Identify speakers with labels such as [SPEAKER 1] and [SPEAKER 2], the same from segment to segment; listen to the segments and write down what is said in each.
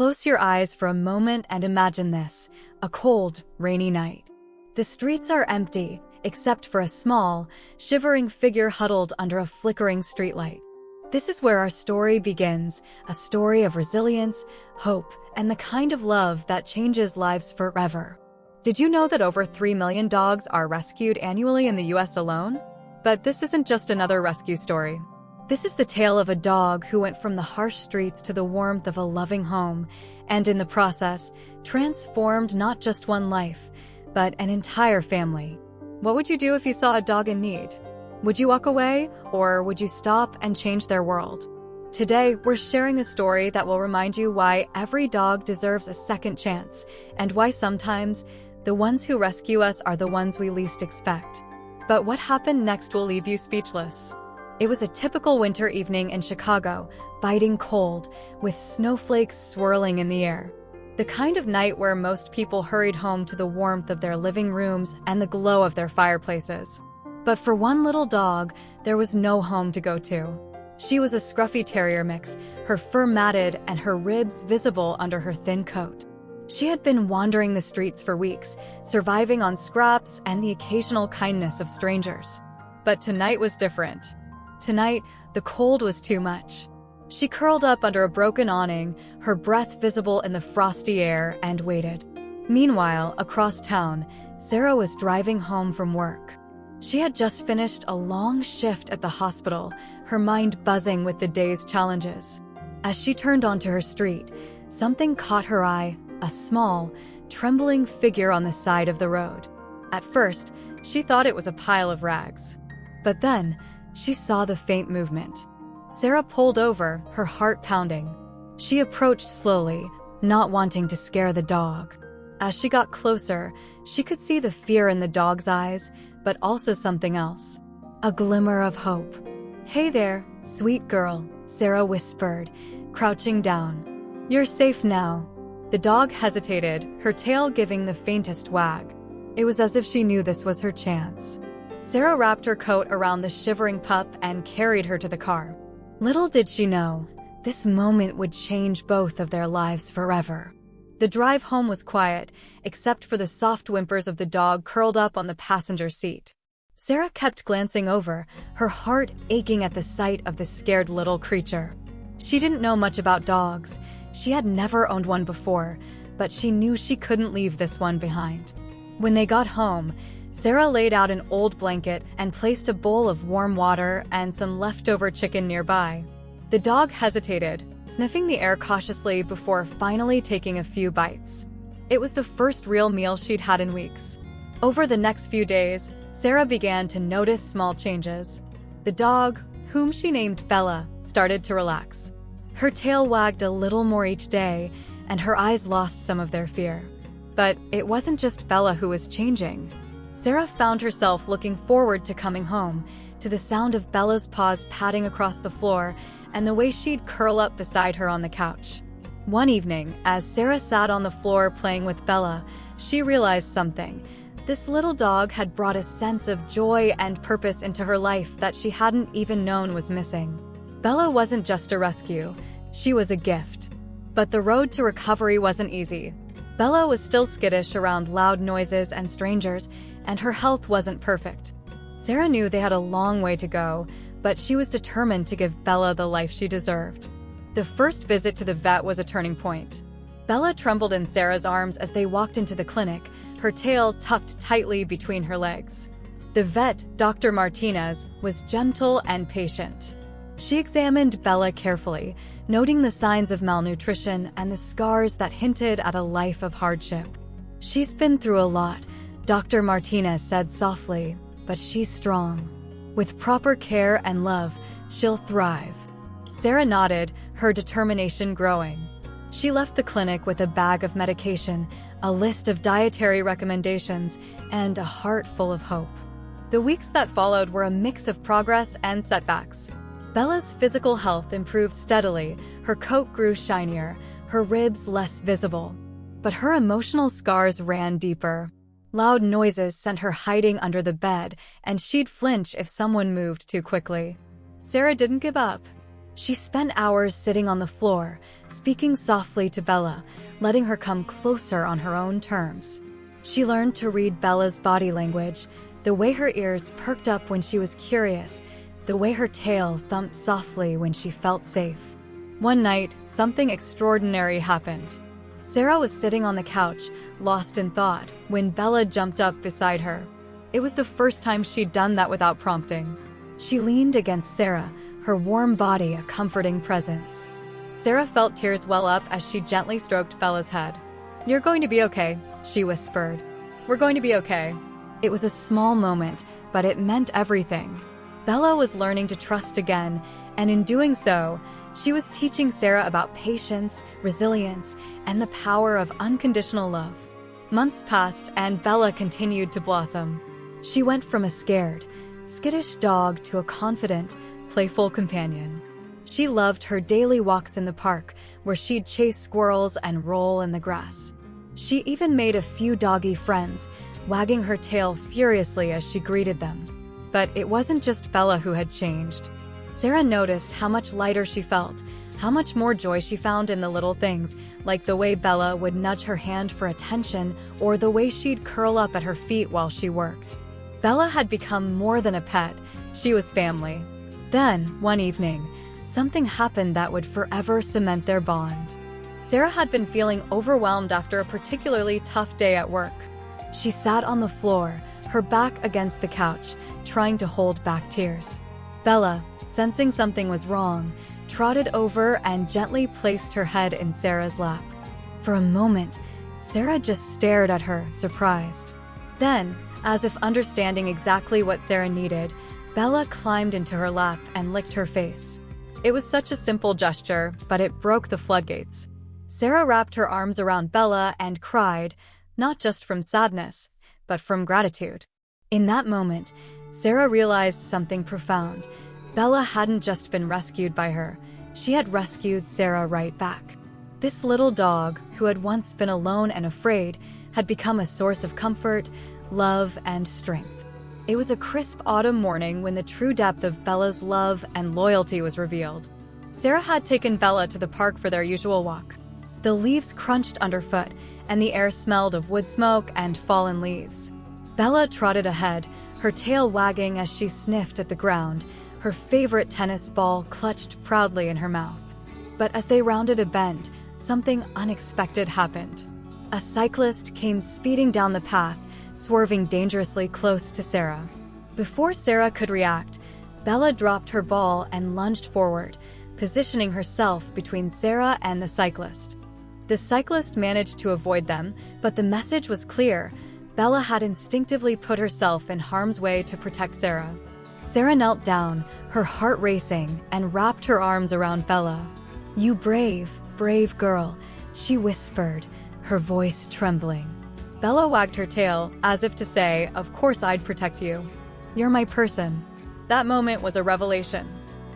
[SPEAKER 1] Close your eyes for a moment and imagine this, a cold, rainy night. The streets are empty, except for a small, shivering figure huddled under a flickering streetlight. This is where our story begins, a story of resilience, hope, and the kind of love that changes lives forever. Did you know that over 3 million dogs are rescued annually in the US alone? But this isn't just another rescue story. This is the tale of a dog who went from the harsh streets to the warmth of a loving home, and in the process, transformed not just one life, but an entire family. What would you do if you saw a dog in need? Would you walk away, or would you stop and change their world? Today, we're sharing a story that will remind you why every dog deserves a second chance, and why sometimes the ones who rescue us are the ones we least expect. But what happened next will leave you speechless. It was a typical winter evening in Chicago, biting cold, with snowflakes swirling in the air. The kind of night where most people hurried home to the warmth of their living rooms and the glow of their fireplaces. But for one little dog, there was no home to go to. She was a scruffy terrier mix, her fur matted and her ribs visible under her thin coat. She had been wandering the streets for weeks, surviving on scraps and the occasional kindness of strangers. But tonight was different. Tonight, the cold was too much. She curled up under a broken awning, her breath visible in the frosty air, and waited. Meanwhile, across town, Sarah was driving home from work. She had just finished a long shift at the hospital, her mind buzzing with the day's challenges. As she turned onto her street, something caught her eye, a small, trembling figure on the side of the road. At first, she thought it was a pile of rags. But then, she saw the faint movement. Sarah pulled over, her heart pounding. She approached slowly, not wanting to scare the dog. As she got closer, she could see the fear in the dog's eyes, but also something else. A glimmer of hope. "Hey there, sweet girl," Sarah whispered, crouching down. "You're safe now." The dog hesitated, her tail giving the faintest wag. It was as if she knew this was her chance. Sarah wrapped her coat around the shivering pup and carried her to the car. Little did she know, this moment would change both of their lives forever. The drive home was quiet, except for the soft whimpers of the dog curled up on the passenger seat. Sarah kept glancing over, her heart aching at the sight of the scared little creature. She didn't know much about dogs. She had never owned one before, but she knew she couldn't leave this one behind. When they got home, Sarah laid out an old blanket and placed a bowl of warm water and some leftover chicken nearby. The dog hesitated, sniffing the air cautiously before finally taking a few bites. It was the first real meal she'd had in weeks. Over the next few days, Sarah began to notice small changes. The dog, whom she named Bella, started to relax. Her tail wagged a little more each day, and her eyes lost some of their fear. But it wasn't just Bella who was changing. Sarah found herself looking forward to coming home, to the sound of Bella's paws patting across the floor and the way she'd curl up beside her on the couch. One evening, as Sarah sat on the floor playing with Bella, she realized something. This little dog had brought a sense of joy and purpose into her life that she hadn't even known was missing. Bella wasn't just a rescue, she was a gift. But the road to recovery wasn't easy. Bella was still skittish around loud noises and strangers, and her health wasn't perfect. Sarah knew they had a long way to go, but she was determined to give Bella the life she deserved. The first visit to the vet was a turning point. Bella trembled in Sarah's arms as they walked into the clinic, her tail tucked tightly between her legs. The vet, Dr. Martinez, was gentle and patient. She examined Bella carefully, noting the signs of malnutrition and the scars that hinted at a life of hardship. "She's been through a lot," Dr. Martinez said softly, "but she's strong. With proper care and love, she'll thrive." Sarah nodded, her determination growing. She left the clinic with a bag of medication, a list of dietary recommendations, and a heart full of hope. The weeks that followed were a mix of progress and setbacks. Bella's physical health improved steadily, her coat grew shinier, her ribs less visible. But her emotional scars ran deeper. Loud noises sent her hiding under the bed, and she'd flinch if someone moved too quickly. Sarah didn't give up. She spent hours sitting on the floor, speaking softly to Bella, letting her come closer on her own terms. She learned to read Bella's body language, the way her ears perked up when she was curious, the way her tail thumped softly when she felt safe. One night, something extraordinary happened. Sarah was sitting on the couch, lost in thought, when Bella jumped up beside her. It was the first time she'd done that without prompting. She leaned against Sarah, her warm body a comforting presence. Sarah felt tears well up as she gently stroked Bella's head. "You're going to be okay," she whispered. "We're going to be okay." It was a small moment, but it meant everything. Bella was learning to trust again, and in doing so, she was teaching Sarah about patience, resilience, and the power of unconditional love. Months passed, and Bella continued to blossom. She went from a scared, skittish dog to a confident, playful companion. She loved her daily walks in the park, where she'd chase squirrels and roll in the grass. She even made a few doggy friends, wagging her tail furiously as she greeted them. But it wasn't just Bella who had changed. Sarah noticed how much lighter she felt, how much more joy she found in the little things, like the way Bella would nudge her hand for attention or the way she'd curl up at her feet while she worked. Bella had become more than a pet, she was family. Then, one evening, something happened that would forever cement their bond. Sarah had been feeling overwhelmed after a particularly tough day at work. She sat on the floor, her back against the couch, trying to hold back tears. Bella, sensing something was wrong, trotted over and gently placed her head in Sarah's lap. For a moment, Sarah just stared at her, surprised. Then, as if understanding exactly what Sarah needed, Bella climbed into her lap and licked her face. It was such a simple gesture, but it broke the floodgates. Sarah wrapped her arms around Bella and cried, not just from sadness, but from gratitude. In that moment, Sarah realized something profound. Bella hadn't just been rescued by her, she had rescued Sarah right back. This little dog, who had once been alone and afraid, had become a source of comfort, love, and strength. It was a crisp autumn morning when the true depth of Bella's love and loyalty was revealed. Sarah had taken Bella to the park for their usual walk. The leaves crunched underfoot, and the air smelled of wood smoke and fallen leaves. Bella trotted ahead, her tail wagging as she sniffed at the ground, her favorite tennis ball clutched proudly in her mouth. But as they rounded a bend, something unexpected happened. A cyclist came speeding down the path, swerving dangerously close to Sarah. Before Sarah could react, Bella dropped her ball and lunged forward, positioning herself between Sarah and the cyclist. The cyclist managed to avoid them, but the message was clear. Bella had instinctively put herself in harm's way to protect Sarah. Sarah knelt down, her heart racing, and wrapped her arms around Bella. "You brave, brave girl," she whispered, her voice trembling. Bella wagged her tail, as if to say, "Of course I'd protect you. You're my person." That moment was a revelation.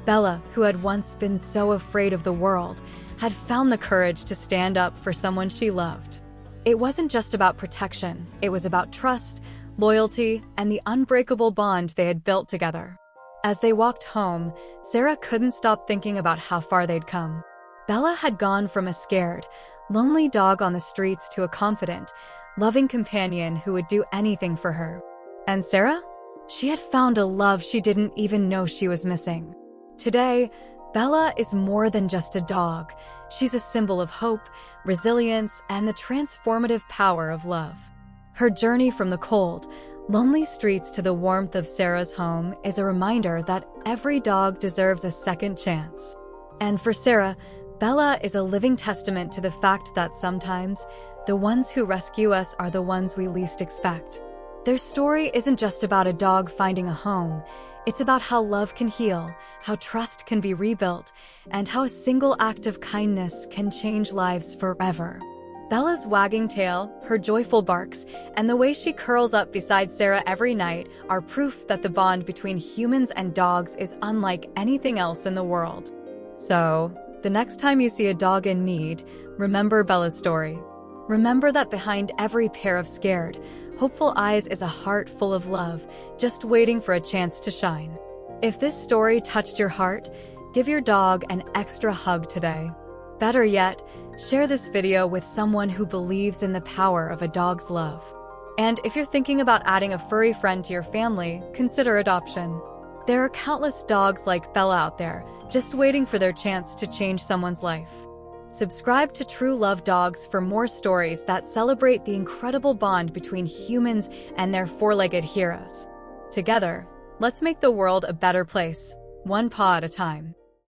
[SPEAKER 1] Bella, who had once been so afraid of the world, had found the courage to stand up for someone she loved. It wasn't just about protection, it was about trust, loyalty, and the unbreakable bond they had built together. As they walked home, Sarah couldn't stop thinking about how far they'd come. Bella had gone from a scared, lonely dog on the streets to a confident, loving companion who would do anything for her. And Sarah? She had found a love she didn't even know she was missing. Today, Bella is more than just a dog. She's a symbol of hope, resilience, and the transformative power of love. Her journey from the cold, lonely streets to the warmth of Sarah's home is a reminder that every dog deserves a second chance. And for Sarah, Bella is a living testament to the fact that sometimes, the ones who rescue us are the ones we least expect. Their story isn't just about a dog finding a home. It's about how love can heal, how trust can be rebuilt, and how a single act of kindness can change lives forever. Bella's wagging tail, her joyful barks, and the way she curls up beside Sarah every night are proof that the bond between humans and dogs is unlike anything else in the world. So, the next time you see a dog in need, remember Bella's story. Remember that behind every pair of scared, hopeful eyes is a heart full of love, just waiting for a chance to shine. If this story touched your heart, Give your dog an extra hug today. Better yet, share this video with someone who believes in the power of a dog's love. And if you're thinking about adding a furry friend to your family, consider adoption. There are countless dogs like Bella out there, just waiting for their chance to change someone's life. Subscribe to True Love Dogs for more stories that celebrate the incredible bond between humans and their four-legged heroes. Together, let's make the world a better place, one paw at a time.